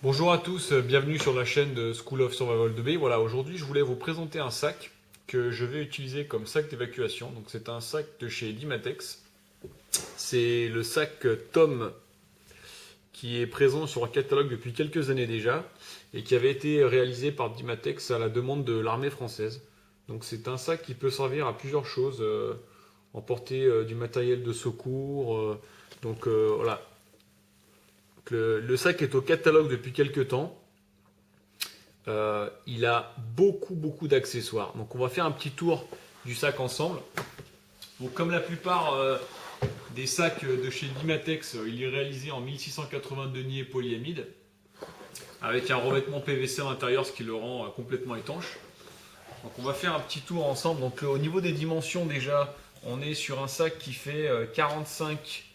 Bonjour à tous, bienvenue sur la chaîne de School of Survival 2B. Voilà, aujourd'hui je voulais vous présenter un sac que je vais utiliser comme sac d'évacuation. Donc c'est un sac de chez Dimatex. C'est le sac Tom qui est présent sur un catalogue depuis quelques années déjà et qui avait été réalisé par Dimatex à la demande de l'armée française. Donc c'est un sac qui peut servir à plusieurs choses, emporter du matériel de secours. Voilà. Le sac est au catalogue depuis quelques temps. Il a beaucoup d'accessoires. Donc on va faire un petit tour du sac ensemble. Donc, comme la plupart des sacs de chez Dimatex, il est réalisé en 1680 deniers polyamide avec un revêtement PVC à l'intérieur, ce qui le rend complètement étanche. Donc on va faire un petit tour ensemble. Donc au niveau des dimensions déjà, on est sur un sac qui fait 45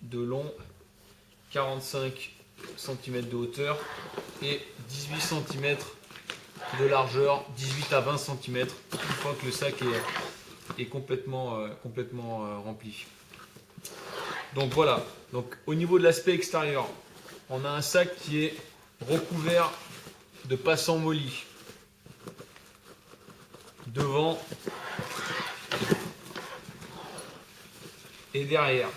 de long, 45 cm de hauteur et 18 cm de largeur, 18 à 20 cm une fois que le sac est complètement rempli. Donc voilà, donc au niveau de l'aspect extérieur, on a un sac qui est recouvert de passants mollis devant et derrière.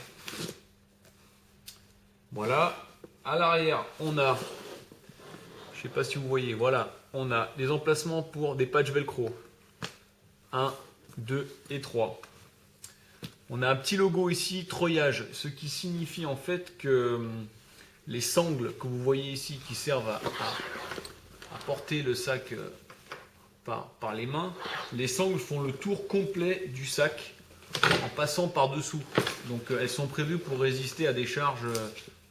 Voilà, à l'arrière, on a, je ne sais pas si vous voyez, voilà, on a des emplacements pour des patchs velcro. 1, 2 et 3. On a un petit logo ici, treuillage, ce qui signifie en fait que les sangles que vous voyez ici qui servent à porter le sac par les mains, les sangles font le tour complet du sac en passant par dessous. Donc elles sont prévues pour résister à des charges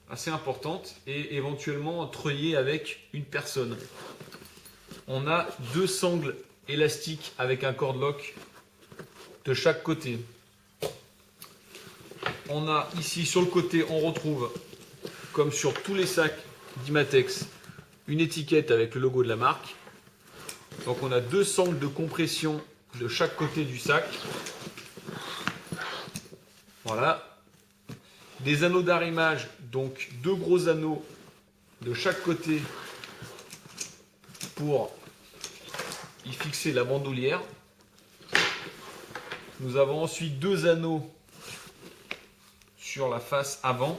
assez importantes et éventuellement treuiller avec une personne. On a deux sangles élastiques avec un cord lock de chaque côté. On a ici sur le côté, on retrouve, comme sur tous les sacs Dimatex, une étiquette avec le logo de la marque. Donc on a deux sangles de compression de chaque côté du sac. Voilà. Des anneaux d'arrimage, donc deux gros anneaux de chaque côté pour y fixer la bandoulière. Nous avons ensuite deux anneaux sur la face avant.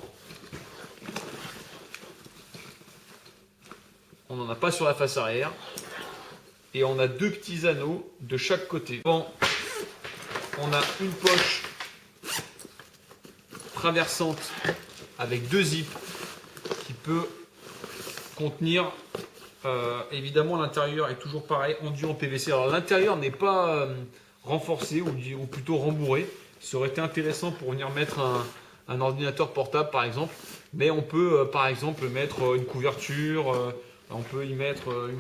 On n'en a pas sur la face arrière. Et on a deux petits anneaux de chaque côté. Bon, on a une poche traversante avec deux zips qui peut contenir, évidemment l'intérieur est toujours pareil, enduit en PVC. Alors l'intérieur n'est pas renforcé ou plutôt rembourré. Ça aurait été intéressant pour venir mettre un ordinateur portable par exemple, mais on peut par exemple mettre une couverture, on peut y mettre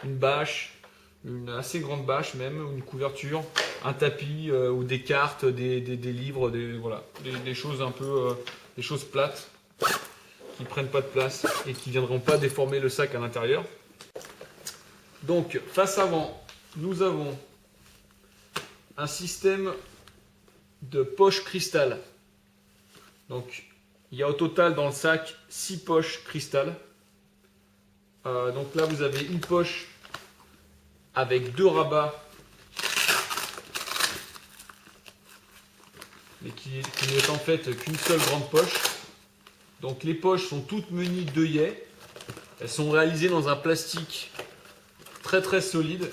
une bâche, une assez grande bâche même, une couverture, un tapis ou des cartes, des livres, voilà, des choses un peu, des choses plates qui ne prennent pas de place et qui ne viendront pas déformer le sac à l'intérieur. Donc face avant, nous avons un système de poches cristal. Donc il y a au total dans le sac 6 poches cristal. Donc là vous avez une poche avec deux rabats, mais qui n'est en fait qu'une seule grande poche. Donc les poches sont toutes munies d'œillets. Elles sont réalisées dans un plastique très solide.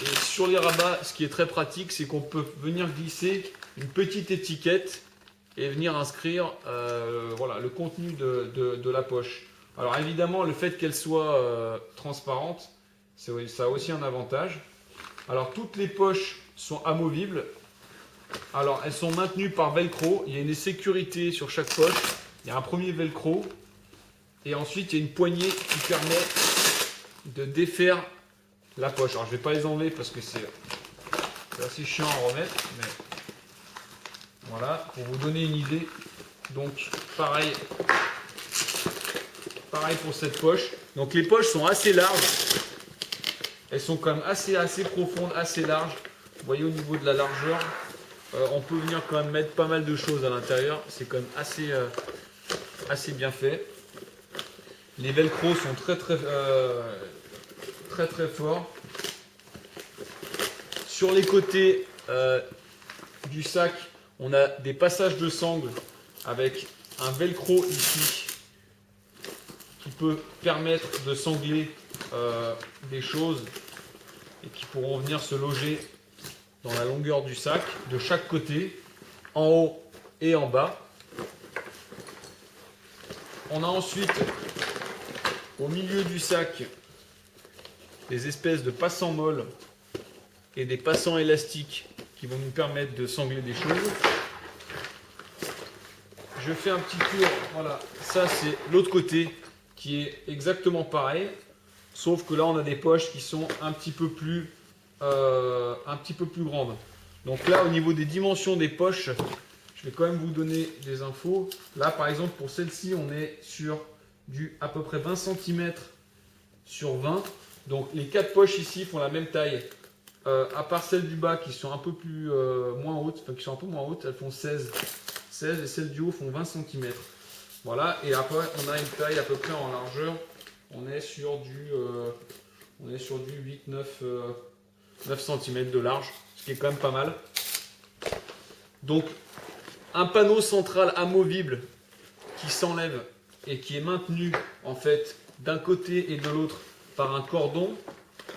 Et sur les rabats, ce qui est très pratique, c'est qu'on peut venir glisser une petite étiquette et venir inscrire voilà, le contenu de la poche. Alors évidemment, le fait qu'elle soit transparente, ça a aussi un avantage. Alors toutes les poches sont amovibles. Alors elles sont maintenues par velcro. Il y a une sécurité sur chaque poche. Il y a un premier velcro. Et ensuite il y a une poignée qui permet de défaire la poche. Alors je ne vais pas les enlever parce que c'est assez chiant à remettre. Mais voilà, pour vous donner une idée. Donc pareil pour cette poche. Donc les poches sont assez larges. Elles sont quand même assez profondes, assez larges. Vous voyez au niveau de la largeur, on peut venir quand même mettre pas mal de choses à l'intérieur. C'est quand même assez bien fait. Les velcro sont très forts. Sur les côtés du sac, on a des passages de sangle avec un velcro ici qui peut permettre de sangler des choses et qui pourront venir se loger dans la longueur du sac de chaque côté, en haut et en bas. On a ensuite au milieu du sac des espèces de passants molles et des passants élastiques qui vont nous permettre de sangler des choses. Je fais un petit tour, voilà, ça c'est l'autre côté qui est exactement pareil, sauf que là on a des poches qui sont un petit peu plus grandes. Donc là au niveau des dimensions des poches, je vais quand même vous donner des infos. Là par exemple pour celle-ci on est sur du à peu près 20 cm sur 20. Donc les 4 poches ici font la même taille. À part celles du bas qui sont un peu plus moins hautes, enfin qui sont un peu moins hautes, elles font 16 et celles du haut font 20 cm. Voilà, et après on a une taille à peu près en largeur, on est sur du 8-9 cm de large, ce qui est quand même pas mal. Donc un panneau central amovible qui s'enlève et qui est maintenu en fait d'un côté et de l'autre par un cordon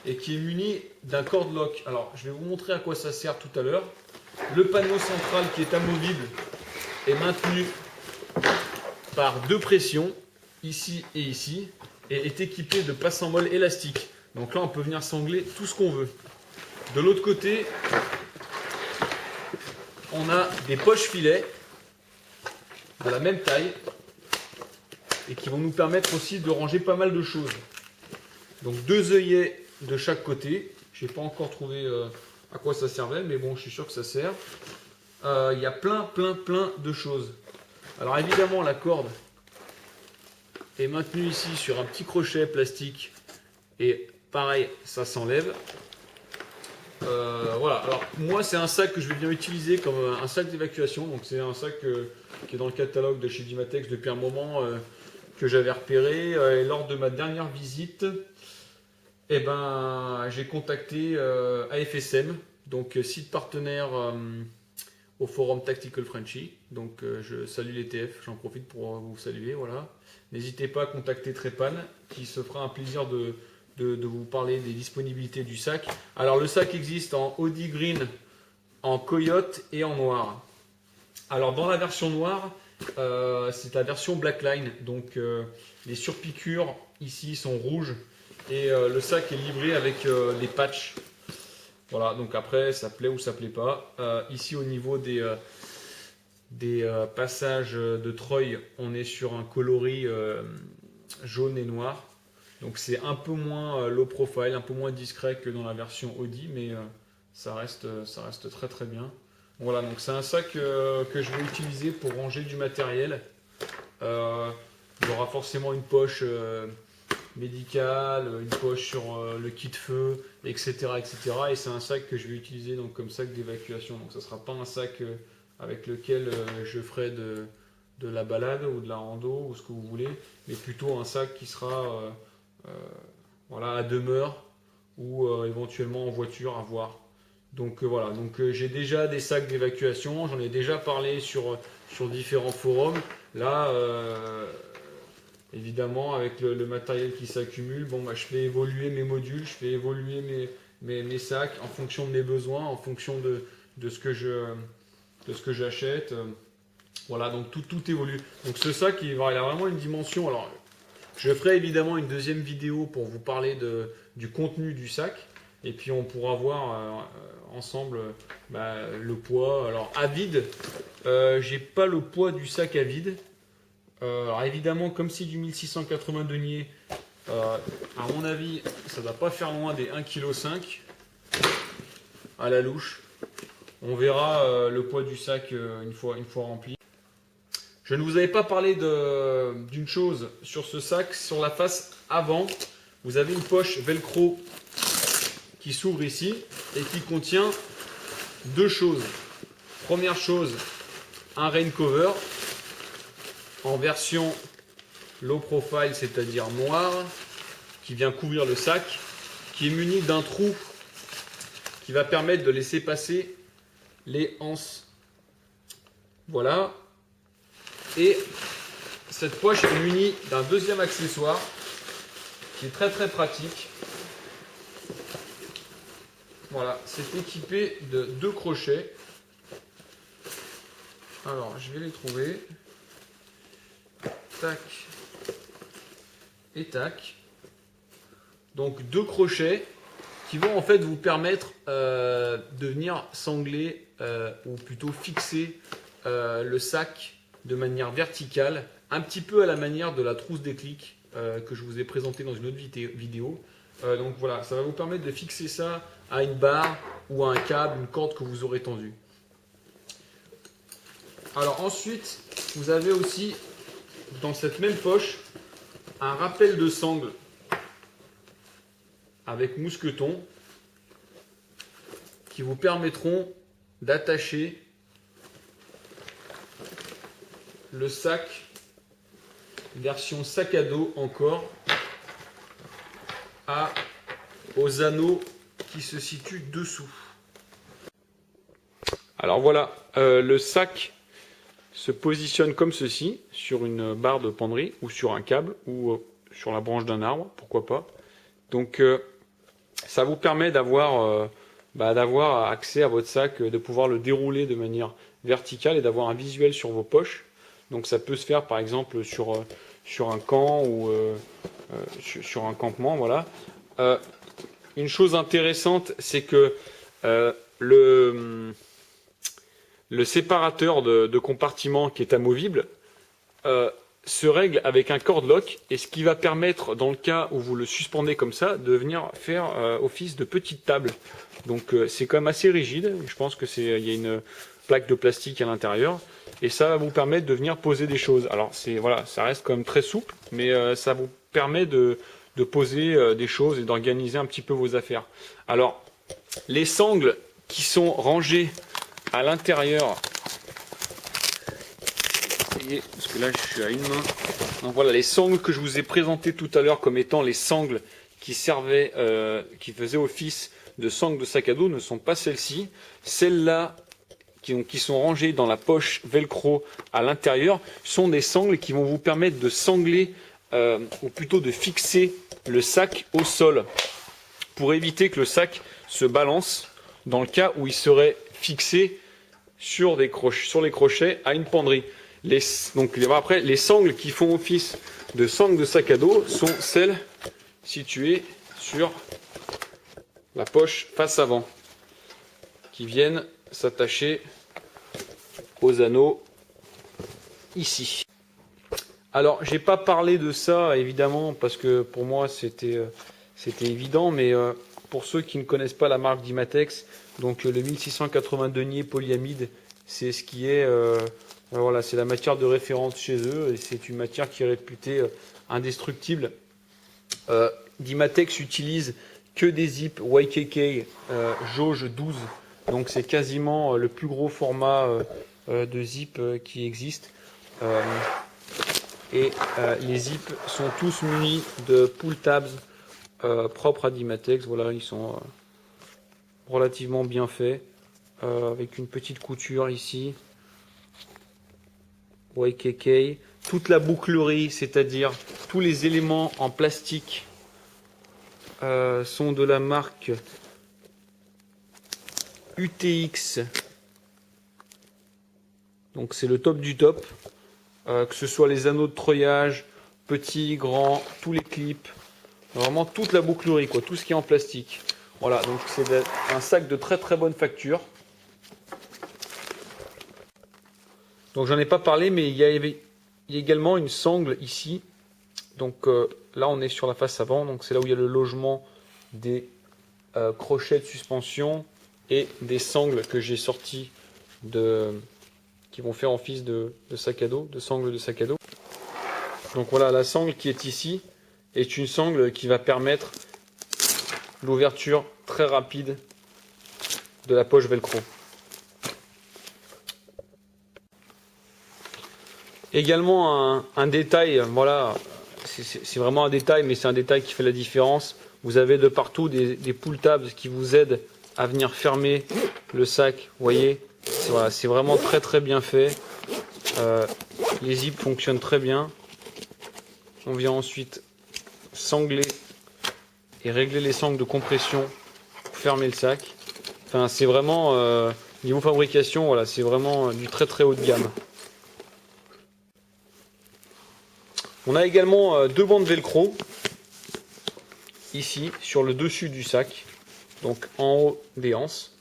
et qui est muni d'un cord lock. Alors je vais vous montrer à quoi ça sert tout à l'heure. Le panneau central qui est amovible est maintenu par 2 pressions, ici et ici, et est équipé de passants molles élastiques. Donc là on peut venir sangler tout ce qu'on veut. De l'autre côté, on a des poches filets de la même taille et qui vont nous permettre aussi de ranger pas mal de choses. Donc 2 œillets de chaque côté. Je n'ai pas encore trouvé à quoi ça servait, mais bon, je suis sûr que ça sert. Il y a plein de choses. Alors évidemment, la corde est maintenue ici sur un petit crochet plastique et pareil, ça s'enlève. Voilà, alors moi c'est un sac que je vais bien utiliser comme un sac d'évacuation. Donc c'est un sac qui est dans le catalogue de chez Dimatex depuis un moment, que j'avais repéré. Et lors de ma dernière visite, eh ben, j'ai contacté AFSM, donc site partenaire au forum Tactical Frenchy. Donc je salue les TF, j'en profite pour vous saluer. Voilà. N'hésitez pas à contacter Trépan, qui se fera un plaisir de vous parler des disponibilités du sac. Alors le sac existe en Audi Green, en Coyote et en noir. Alors dans la version noire, c'est la version Blackline. Donc les surpiqûres ici sont rouges. Et le sac est livré avec des patchs. Voilà, donc après, ça plaît ou ça plaît pas. Ici, au niveau des passages de treuil, on est sur un coloris jaune et noir. Donc c'est un peu moins low profile, un peu moins discret que dans la version Audi, mais ça reste très bien. Voilà, donc c'est un sac que je vais utiliser pour ranger du matériel. Il y aura forcément une poche médicale, une poche sur le kit feu, etc. Et c'est un sac que je vais utiliser donc, comme sac d'évacuation. Donc ça ne sera pas un sac avec lequel je ferai de la balade ou de la rando ou ce que vous voulez, mais plutôt un sac qui sera voilà, à demeure ou éventuellement en voiture à voir. Donc voilà, donc j'ai déjà des sacs d'évacuation, j'en ai déjà parlé sur différents forums. Là, évidemment, avec le matériel qui s'accumule, bon, bah, je fais évoluer mes modules, je fais évoluer mes sacs en fonction de mes besoins, en fonction de ce que j'achète. Voilà, donc tout évolue. Donc ce sac, il a vraiment une dimension. Alors, je ferai évidemment une deuxième vidéo pour vous parler du contenu du sac. Et puis on pourra voir ensemble le poids. Alors à vide, j'ai pas le poids du sac à vide. Alors évidemment, comme c'est du 1680 deniers, à mon avis, ça ne va pas faire loin des 1,5 kg à la louche. On verra le poids du sac une fois rempli. Je ne vous avais pas parlé d'une chose sur ce sac. Sur la face avant, vous avez une poche velcro qui s'ouvre ici et qui contient 2 choses. Première chose, un rain cover. en version low profile, c'est-à-dire noir, qui vient couvrir le sac, qui est muni d'un trou qui va permettre de laisser passer les anses. Voilà. Et cette poche est munie d'un deuxième accessoire qui est très très pratique. Voilà, c'est équipé de 2 crochets. Alors, je vais les trouver. Tac. Et tac. Donc 2 crochets qui vont en fait vous permettre de venir sangler ou plutôt fixer le sac de manière verticale, un petit peu à la manière de la trousse déclic que je vous ai présenté dans une autre vidéo. Donc voilà, ça va vous permettre de fixer ça à une barre ou à un câble, une corde que vous aurez tendue. Alors ensuite, vous avez aussi dans cette même poche un rappel de sangle avec mousqueton qui vous permettront d'attacher le sac version sac à dos encore aux anneaux qui se situent dessous. Alors voilà, le sac se positionne comme ceci sur une barre de penderie ou sur un câble ou sur la branche d'un arbre, pourquoi pas. Donc ça vous permet d'avoir accès à votre sac, de pouvoir le dérouler de manière verticale et d'avoir un visuel sur vos poches. Donc ça peut se faire par exemple sur un camp ou sur un campement. Voilà. Une chose intéressante, c'est que le séparateur de compartiment qui est amovible se règle avec un cord lock, et ce qui va permettre, dans le cas où vous le suspendez comme ça, de venir faire office de petite table. Donc c'est quand même assez rigide. Je pense que il y a une plaque de plastique à l'intérieur, et ça va vous permettre de venir poser des choses. Alors voilà, ça reste quand même très souple, mais ça vous permet de poser des choses et d'organiser un petit peu vos affaires. Alors les sangles qui sont rangées à l'intérieur, parce que là je suis à une main. Donc voilà, les sangles que je vous ai présentées tout à l'heure comme étant les sangles qui servaient, qui faisaient office de sangles de sac à dos ne sont pas celles-ci. Celles-là qui sont rangées dans la poche velcro à l'intérieur sont des sangles qui vont vous permettre de sangler ou plutôt de fixer le sac au sol pour éviter que le sac se balance dans le cas où il serait fixé sur les crochets à une penderie. Après, les sangles qui font office de sangles de sac à dos sont celles situées sur la poche face avant, qui viennent s'attacher aux anneaux ici. Alors, j'ai pas parlé de ça évidemment parce que pour moi c'était évident, mais pour ceux qui ne connaissent pas la marque Dimatex, donc le 1680 denier polyamide, c'est ce qui est voilà, c'est la matière de référence chez eux, et c'est une matière qui est réputée indestructible. Dimatex utilise que des zips YKK jauge 12, donc c'est quasiment le plus gros format de zip qui existe. Et les zips sont tous munis de pull tabs propres à Dimatex. Voilà, ils sont relativement bien faits, avec une petite couture ici. YKK, toute la bouclerie, c'est-à-dire tous les éléments en plastique sont de la marque UTX. Donc c'est le top du top, que ce soit les anneaux de treuillage, petits, grands, tous les clips, vraiment toute la bouclerie, quoi, tout ce qui est en plastique. Voilà, donc c'est un sac de très très bonne facture. Donc j'en ai pas parlé, mais il y a également une sangle ici. Donc là on est sur la face avant, donc c'est là où il y a le logement des crochets de suspension et des sangles que j'ai sortis qui vont faire office de sac à dos, de sangle de sac à dos. Donc voilà, la sangle qui est ici est une sangle qui va permettre l'ouverture très rapide de la poche velcro. Également un détail, voilà, c'est vraiment un détail, mais c'est un détail qui fait la différence. Vous avez de partout des pull tabs qui vous aident à venir fermer le sac. Vous voyez, voilà, c'est vraiment très très bien fait. Les zips fonctionnent très bien. On vient ensuite sangler et régler les sangles de compression pour fermer le sac. Enfin, c'est vraiment niveau fabrication, voilà, c'est vraiment du très très haut de gamme. On a également deux bandes velcro ici sur le dessus du sac, donc en haut des anses,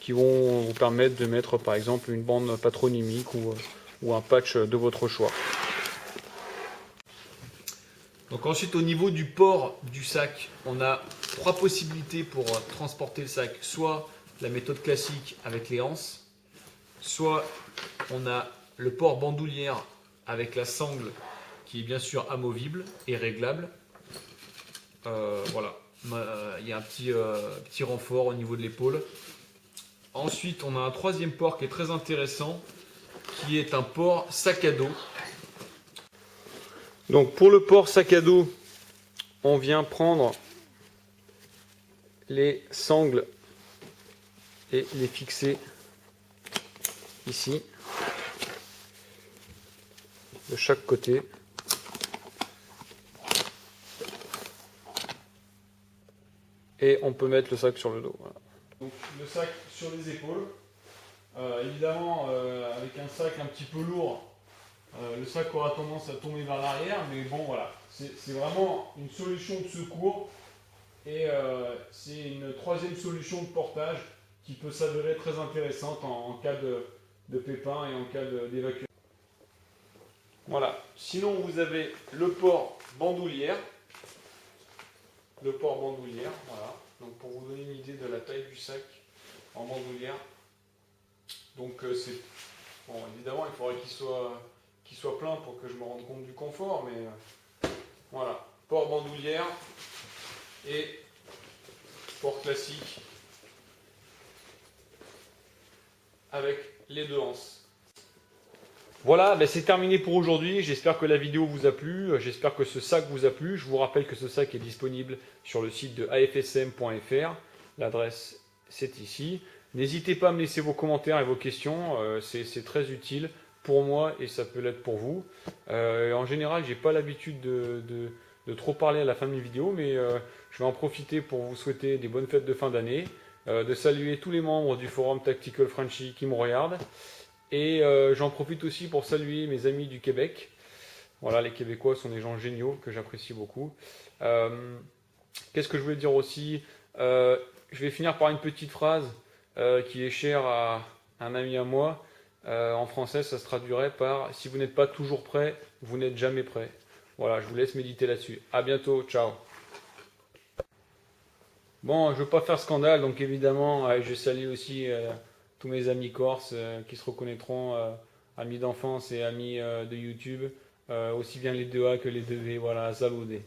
qui vont vous permettre de mettre par exemple une bande patronymique ou un patch de votre choix. Donc ensuite au niveau du port du sac, on a trois possibilités pour transporter le sac. Soit la méthode classique avec les anses, soit on a le port bandoulière avec la sangle qui est bien sûr amovible et réglable. Voilà, il y a un petit renfort au niveau de l'épaule. Ensuite on a un troisième port qui est très intéressant, qui est un port sac à dos. Donc pour le port sac à dos, on vient prendre les sangles et les fixer ici, de chaque côté. Et on peut mettre le sac sur le dos. Voilà. Donc le sac sur les épaules. Évidemment, avec un sac un petit peu lourd, le sac aura tendance à tomber vers l'arrière, mais bon voilà, c'est vraiment une solution de secours et c'est une troisième solution de portage qui peut s'avérer très intéressante en cas de pépin et en cas d'évacuation. Voilà. Sinon, vous avez le port bandoulière. Voilà. Donc pour vous donner une idée de la taille du sac en bandoulière. Donc c'est bon, évidemment, il faudrait qu'il soit plein pour que je me rende compte du confort, mais voilà, port bandoulière et port classique avec les deux anses. Voilà, ben c'est terminé pour aujourd'hui. J'espère que la vidéo vous a plu. J'espère que ce sac vous a plu. Je vous rappelle que ce sac est disponible sur le site de afsm.fr. L'adresse, c'est ici. N'hésitez pas à me laisser vos commentaires et vos questions. C'est très utile pour moi et ça peut l'être pour vous. En général, j'ai pas l'habitude de trop parler à la fin de mes vidéos, mais je vais en profiter pour vous souhaiter des bonnes fêtes de fin d'année, de saluer tous les membres du forum Tactical Frenchy qui me regardent. Et j'en profite aussi pour saluer mes amis du Québec. Voilà, les Québécois sont des gens géniaux que j'apprécie beaucoup. Qu'est-ce que je voulais dire aussi? Je vais finir par une petite phrase qui est chère à un ami à moi. En français, ça se traduirait par « Si vous n'êtes pas toujours prêt, vous n'êtes jamais prêt ». Voilà, je vous laisse méditer là-dessus. À bientôt, ciao. Bon, je ne veux pas faire scandale, donc évidemment, je salue aussi tous mes amis corses qui se reconnaîtront, amis d'enfance et amis de YouTube, aussi bien les 2A que les 2V. Voilà, salude.